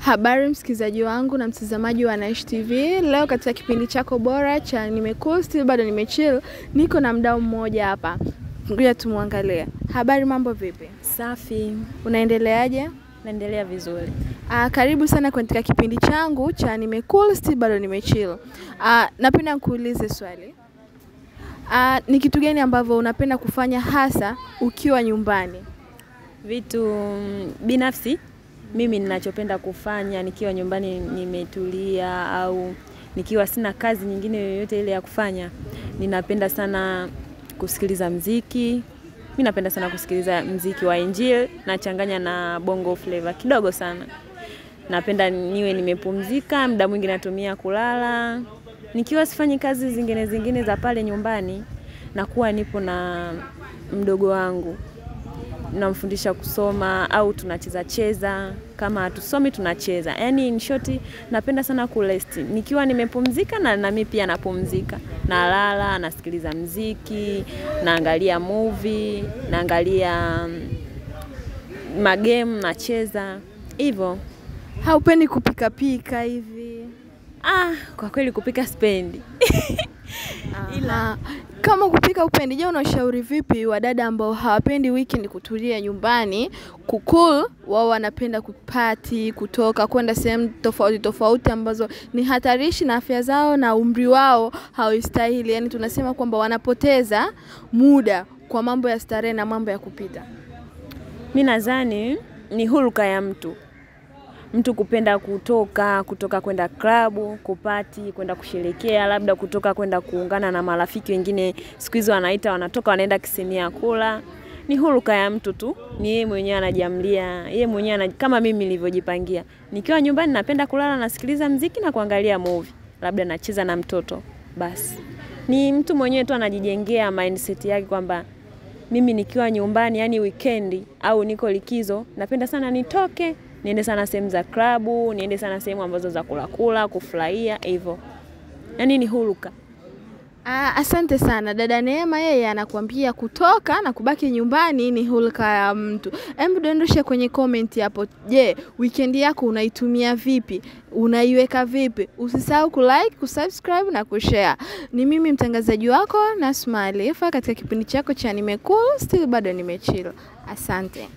Habari msikizaji wangu na mtazamaji wa Naish TV. Leo katika kipindi chako bora cha Nimekuwa Still Bado Nimechill, niko na mdau mmoja hapa. Ngoja tumuangalie. Habari, mambo vipi? Safi. Unaendeleaje? Naendelea vizuri. Karibu sana katika kipindi changu cha Nimekuwa Still Bado Nimechill. Napenda nikuulize swali. Ni kitu gani ambavyo unapenda kufanya hasa ukiwa nyumbani? Vitu binafsi mimi ninachopenda kufanya nikiwa nyumbani nimetulia au nikiwa sina kazi nyingine yoyote ile ya kufanya, ninapenda sana kusikiliza muziki. Mimi napenda sana kusikiliza muziki wa Injili na changanya na bongo flavor kidogo sana. Napenda niwe nimepumzika, muda mwingi natumia kulala. Nikiwa sifanyi kazi zingine za pale nyumbani, nakuwa nipo na mdogo wangu. Namfundisha kusoma au tunacheza, kama hatusomi tunacheza. Yaani in short napenda sana kurest. Nikiwa nimepumzika na mimi pia napumzika. Nalala, nasikiliza muziki, naangalia movie, naangalia magame, nacheza. Hivyo. Haupendi kupika hivi? Kwa kweli kupika sipendi. Ila kama kupika upendi, je, unashauri vipi wadada ambao hawapendi weekend kutulia nyumbani, kukul, wao wanapenda kupati, kutoka kwenda sehemu tofauti ambazo ni hatarishi na afya zao na umri wao haustahili. Yaani tunasema kwamba wanapoteza muda kwa mambo ya starehe na mambo ya kupita. Mimi nadhani ni hulka ya mtu kupenda kutoka kwenda klabu, kupati, kwenda kusherehekea, labda kutoka kwenda kuungana na marafiki wengine, siku hizo wanatoka wanaenda kisemia kula. Ni hulka ya mtu tu, ni yeye mwenyewe anajiamlia, yeye mwenyewe kama mimi nilivyojipangia. Nikiwa nyumbani napenda kulala, nasikiliza muziki na kuangalia movie, labda nacheza na mtoto. Basi ni mtu mwenyewe tu anajijengea mindset yake kwamba mimi nikiwa nyumbani, yani weekend au niko likizo, napenda sana nitoke, niende sana sehemu za klabu, niende sana sehemu ambazo za kula, kufurahia hivyo. Yaani ni hulka. Asante sana. Dada Neema yeye anakuambia kutoka na kubaki nyumbani ni hulka ya mtu. Hebu dondosha kwenye comment hapo. Je, weekend yako unaitumia vipi? Unaiweka vipi? Usisahau kulike, kusubscribe na kushare. Ni mimi mtangazaji wako Nasma Alifa katika kipindi chako cha Nimekuwa Still Bado Nimechill. Asante.